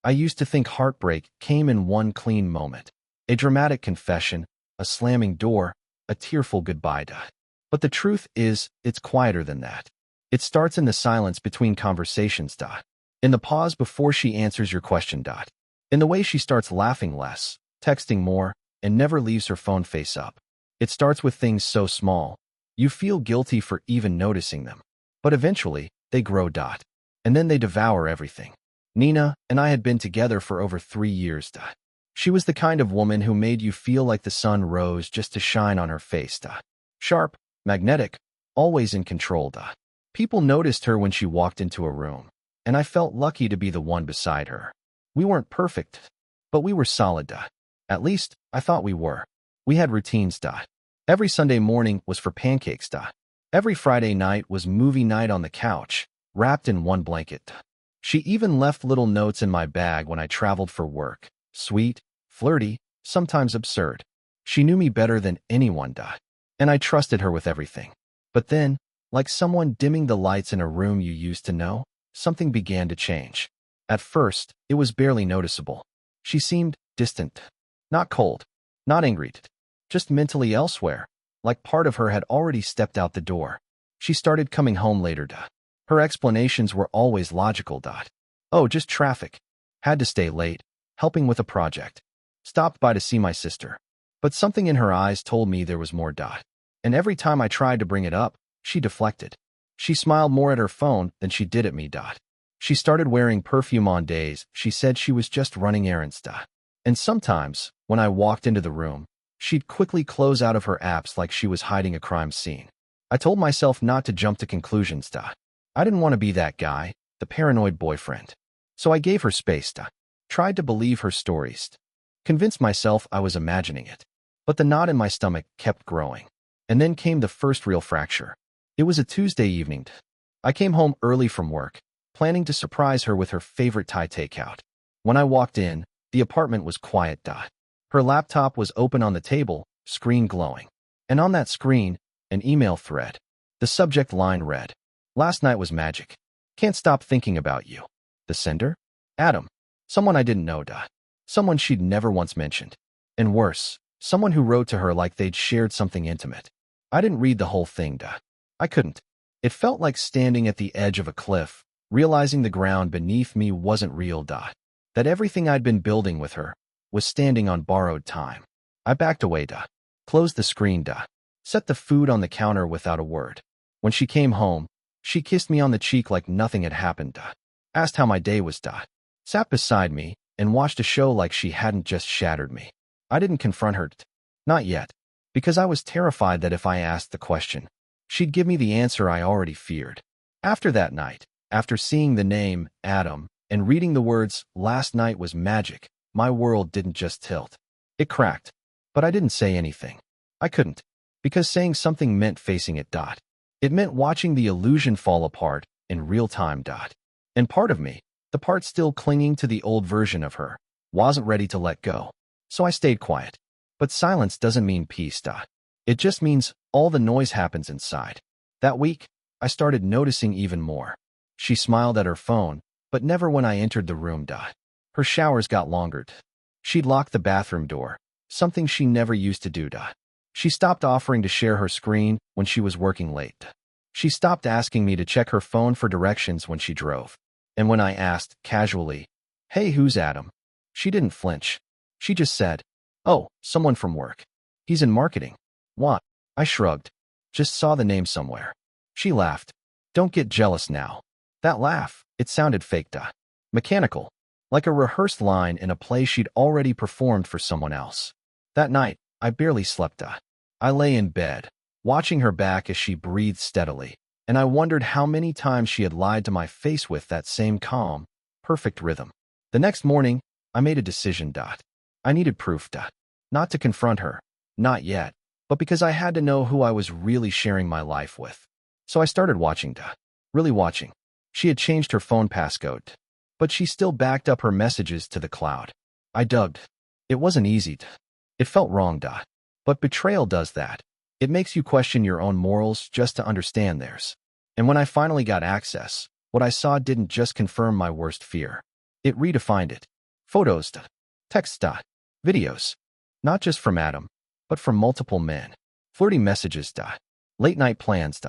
I used to think heartbreak came in one clean moment. A dramatic confession, a slamming door, a tearful goodbye. But the truth is, it's quieter than that. It starts in the silence between conversations. In the pause before she answers your question. In the way she starts laughing less, texting more, and never leaves her phone face up. It starts with things so small, you feel guilty for even noticing them. But eventually, they grow. And then they devour everything. Nina and I had been together for over 3 years. She was the kind of woman who made you feel like the sun rose just to shine on her face. Sharp, magnetic, always in control. People noticed her when she walked into a room, and I felt lucky to be the one beside her. We weren't perfect, but we were solid. At least, I thought we were. We had routines. Every Sunday morning was for pancakes. Every Friday night was movie night on the couch, wrapped in one blanket. She even left little notes in my bag when I traveled for work. Sweet, flirty, sometimes absurd. She knew me better than anyone. And I trusted her with everything. But then, like someone dimming the lights in a room you used to know, something began to change. At first, it was barely noticeable. She seemed distant. Not cold. Not angry. Just mentally elsewhere. Like part of her had already stepped out the door. She started coming home later. Her explanations were always logical. Oh, just traffic. Had to stay late. Helping with a project. Stopped by to see my sister. But something in her eyes told me there was more. And every time I tried to bring it up, she deflected. She smiled more at her phone than she did at me. She started wearing perfume on days she said she was just running errands. And sometimes, when I walked into the room, she'd quickly close out of her apps like she was hiding a crime scene. I told myself not to jump to conclusions. I didn't want to be that guy, the paranoid boyfriend. So I gave her space. Tried to believe her stories. Convinced myself I was imagining it. But the knot in my stomach kept growing. And then came the first real fracture. It was a Tuesday evening. I came home early from work, planning to surprise her with her favorite Thai takeout. When I walked in, the apartment was quiet. Her laptop was open on the table, screen glowing. And on that screen, an email thread. The subject line read, "Last night was magic. Can't stop thinking about you." The sender? Adam. Someone I didn't know. Someone she'd never once mentioned. And worse, someone who wrote to her like they'd shared something intimate. I didn't read the whole thing. I couldn't. It felt like standing at the edge of a cliff, realizing the ground beneath me wasn't real. That everything I'd been building with her was standing on borrowed time. I backed away. Closed the screen. Set the food on the counter without a word. When she came home, she kissed me on the cheek like nothing had happened. Asked how my day was. Sat beside me and watched a show like she hadn't just shattered me. I didn't confront her. Not yet. Because I was terrified that if I asked the question, she'd give me the answer I already feared. After that night, after seeing the name, Adam, and reading the words, "Last night was magic," my world didn't just tilt. It cracked. But I didn't say anything. I couldn't. Because saying something meant facing it. It meant watching the illusion fall apart in real time. And part of me, the part still clinging to the old version of her, wasn't ready to let go. So I stayed quiet. But silence doesn't mean peace. It just means all the noise happens inside. That week, I started noticing even more. She smiled at her phone, but never when I entered the room. Her showers got longer. She'd lock the bathroom door, something she never used to do. She stopped offering to share her screen when she was working late. She stopped asking me to check her phone for directions when she drove. And when I asked, casually, "Hey, who's Adam?" she didn't flinch. She just said, "Oh, someone from work. He's in marketing." "What?" I shrugged. "Just saw the name somewhere." She laughed. "Don't get jealous now." That laugh, it sounded fake. Mechanical. Like a rehearsed line in a play she'd already performed for someone else. That night, I barely slept. I lay in bed, watching her back as she breathed steadily, and I wondered how many times she had lied to my face with that same calm, perfect rhythm. The next morning, I made a decision. I needed proof. Not to confront her, not yet, but because I had to know who I was really sharing my life with. So I started watching. Really watching. She had changed her phone passcode, but she still backed up her messages to the cloud. I dug. It wasn't easy. It felt wrong. But betrayal does that. It makes you question your own morals just to understand theirs. And when I finally got access, what I saw didn't just confirm my worst fear. It redefined it. Photos, texts, videos. Not just from Adam, but from multiple men. Flirty messages, late-night plans.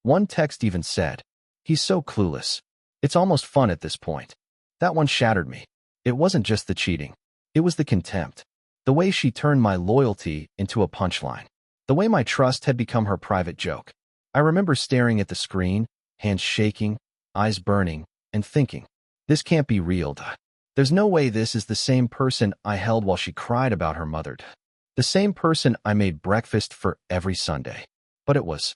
One text even said, "He's so clueless. It's almost fun at this point." That one shattered me. It wasn't just the cheating. It was the contempt. The way she turned my loyalty into a punchline. The way my trust had become her private joke. I remember staring at the screen, hands shaking, eyes burning, and thinking, this can't be real. There's no way this is the same person I held while she cried about her mother. The same person I made breakfast for every Sunday. But it was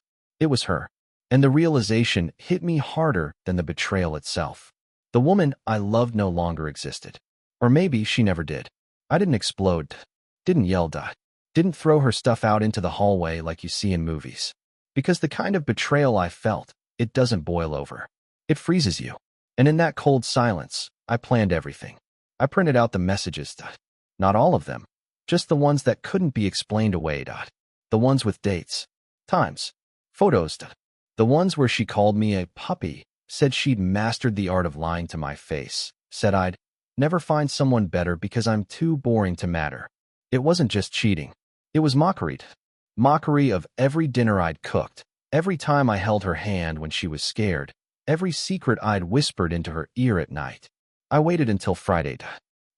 her. And the realization hit me harder than the betrayal itself. The woman I loved no longer existed. Or maybe she never did. I didn't explode, didn't yell, didn't throw her stuff out into the hallway like you see in movies. Because the kind of betrayal I felt, it doesn't boil over. It freezes you. And in that cold silence, I planned everything. I printed out the messages, not all of them, just the ones that couldn't be explained away, the ones with dates, times, photos, the ones where she called me a puppy, said she'd mastered the art of lying to my face, said I'd never find someone better because I'm too boring to matter. It wasn't just cheating. It was mockery. Mockery of every dinner I'd cooked, every time I held her hand when she was scared, every secret I'd whispered into her ear at night. I waited until Friday.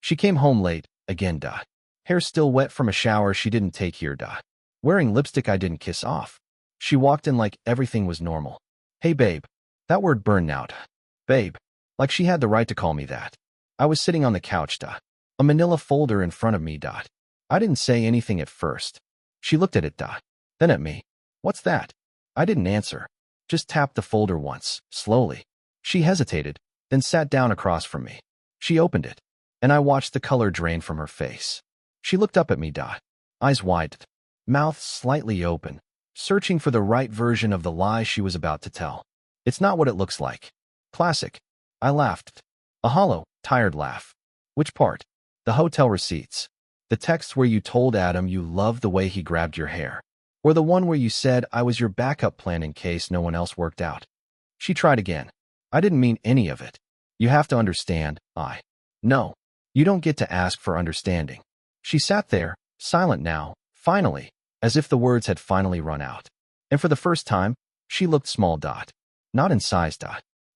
She came home late, again. Hair still wet from a shower she didn't take here. Wearing lipstick I didn't kiss off. She walked in like everything was normal. Hey babe. That word burned out. Babe. Like she had the right to call me that. I was sitting on the couch. A manila folder in front of me. I didn't say anything at first. She looked at it. Then at me. What's that? I didn't answer. Just tapped the folder once, slowly. She hesitated, then sat down across from me. She opened it, and I watched the color drain from her face. She looked up at me. Eyes wide, mouth slightly open, searching for the right version of the lie she was about to tell. It's not what it looks like. Classic. I laughed. A hollow, tired laugh. Which part? The hotel receipts. The text where you told Adam you loved the way he grabbed your hair. Or the one where you said I was your backup plan in case no one else worked out. She tried again. I didn't mean any of it. You have to understand, No. You don't get to ask for understanding. She sat there, silent now, finally, as if the words had finally run out. And for the first time, she looked small. Not in size.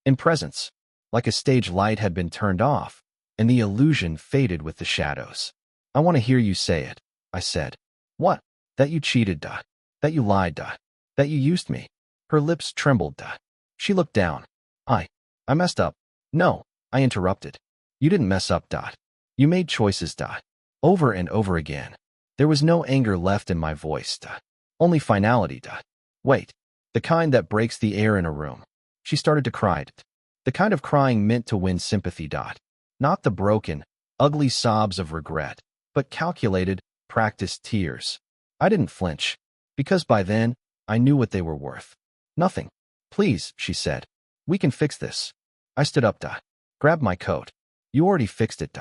In presence. Like a stage light had been turned off, and the illusion faded with the shadows. I want to hear you say it, I said. What? That you cheated, that you lied, that you used me. Her lips trembled. She looked down. I messed up. No, I interrupted. You didn't mess up. You made choices. Over and over again. There was no anger left in my voice. Only finality. Wait. The kind that breaks the air in a room. She started to cry. The kind of crying meant to win sympathy. Not the broken, ugly sobs of regret, but calculated, practiced tears. I didn't flinch, because by then, I knew what they were worth. Nothing. Please, she said. We can fix this. I stood up. Grabbed my coat. You already fixed it.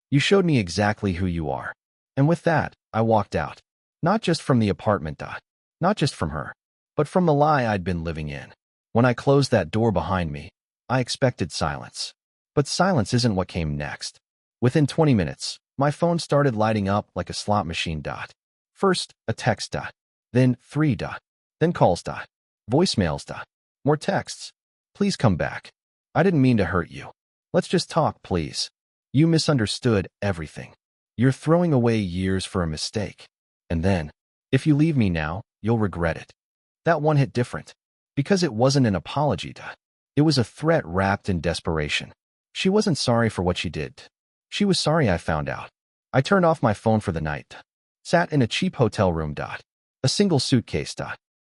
You showed me exactly who you are. And with that, I walked out. Not just from the apartment. Not just from her, but from the lie I'd been living in. When I closed that door behind me, I expected silence. But silence isn't what came next. Within 20 minutes, my phone started lighting up like a slot machine. First, a text. Then 3. Then calls. Voicemails. More texts. Please come back. I didn't mean to hurt you. Let's just talk, please. You misunderstood everything. You're throwing away years for a mistake. And then, if you leave me now, you'll regret it. That one hit different. Because it wasn't an apology. It was a threat wrapped in desperation. She wasn't sorry for what she did. She was sorry I found out. I turned off my phone for the night. Sat in a cheap hotel room. A single suitcase.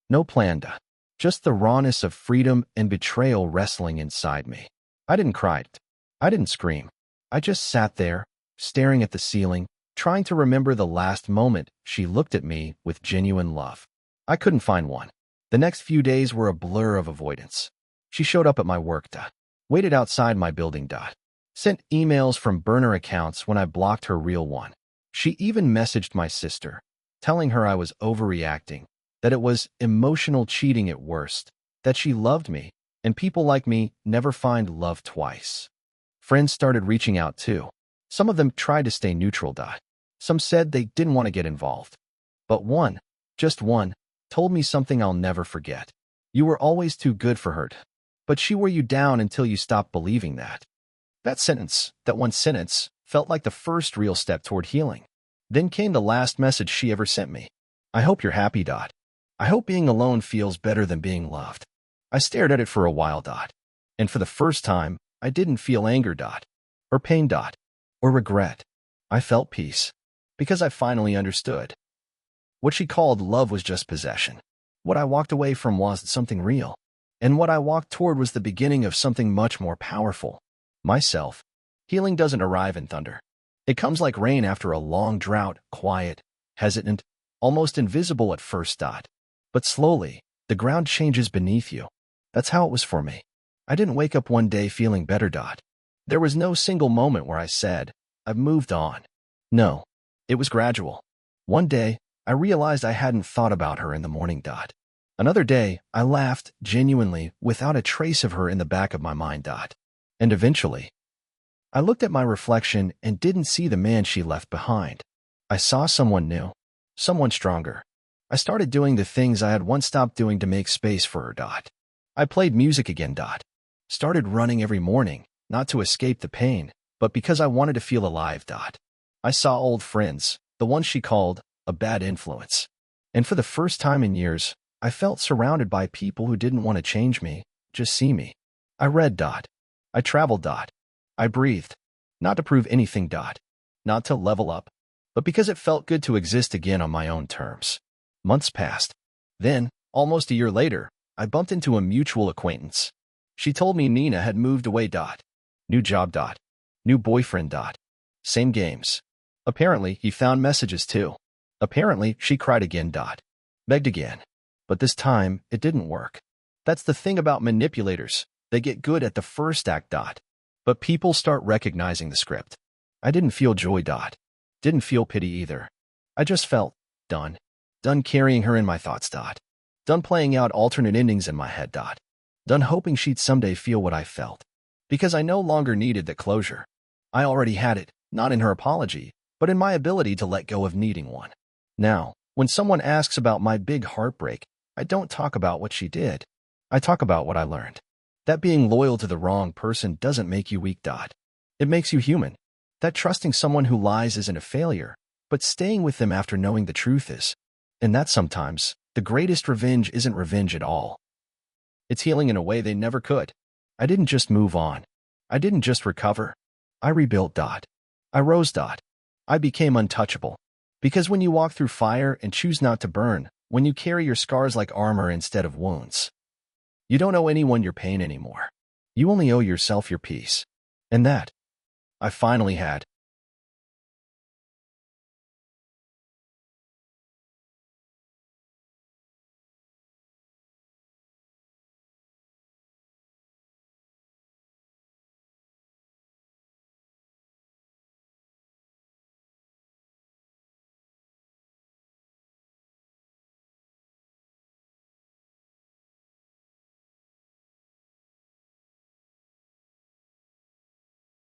No plan. Just the rawness of freedom and betrayal wrestling inside me. I didn't cry. I didn't scream. I just sat there, staring at the ceiling, trying to remember the last moment she looked at me with genuine love. I couldn't find one. The next few days were a blur of avoidance. She showed up at my work. Waited outside my building. Sent emails from burner accounts when I blocked her real one. She even messaged my sister, telling her I was overreacting, that it was emotional cheating at worst, that she loved me, and people like me never find love twice. Friends started reaching out too, Some of them tried to stay neutral. Some said they didn't want to get involved. But one, just one, told me something I'll never forget. You were always too good for her, but she wore you down until you stopped believing that. That one sentence, felt like the first real step toward healing. Then came the last message she ever sent me. I hope you're happy. I hope being alone feels better than being loved. I stared at it for a while. And for the first time, I didn't feel anger. Or pain. Or regret. I felt peace. Because I finally understood. What she called love was just possession. What I walked away from was something real. And what I walked toward was the beginning of something much more powerful. Myself. Healing doesn't arrive in thunder. It comes like rain after a long drought, quiet, hesitant, almost invisible at first. But slowly, the ground changes beneath you. That's how it was for me. I didn't wake up one day feeling better. There was no single moment where I said, I've moved on. No, it was gradual. One day, I realized I hadn't thought about her in the morning. Another day, I laughed, genuinely, without a trace of her in the back of my mind. And eventually, I looked at my reflection and didn't see the man she left behind. I saw someone new, someone stronger. I started doing the things I had once stopped doing to make space for her. I played music again. Started running every morning, not to escape the pain, but because I wanted to feel alive. I saw old friends, the ones she called a bad influence. And for the first time in years, I felt surrounded by people who didn't want to change me, just see me. I read. I traveled. I breathed. Not to prove anything. Not to level up, but because it felt good to exist again on my own terms. Months passed. Then, almost a year later, I bumped into a mutual acquaintance. She told me Nina had moved away. New job. New boyfriend. Same games. Apparently, he found messages too. Apparently, she cried again. Begged again. But this time, it didn't work. That's the thing about manipulators. They get good at the first act. But people start recognizing the script. I didn't feel joy. Didn't feel pity either. I just felt done. Done carrying her in my thoughts. Done playing out alternate endings in my head. Done hoping she'd someday feel what I felt. Because I no longer needed the closure. I already had it, not in her apology, but in my ability to let go of needing one. Now, when someone asks about my big heartbreak, I don't talk about what she did. I talk about what I learned. That being loyal to the wrong person doesn't make you weak. It makes you human. That trusting someone who lies isn't a failure, but staying with them after knowing the truth is. And that sometimes, the greatest revenge isn't revenge at all. It's healing in a way they never could. I didn't just move on. I didn't just recover. I rebuilt. I rose. I became untouchable. Because when you walk through fire and choose not to burn, when you carry your scars like armor instead of wounds, you don't owe anyone your pain anymore. You only owe yourself your peace. And that, I finally had.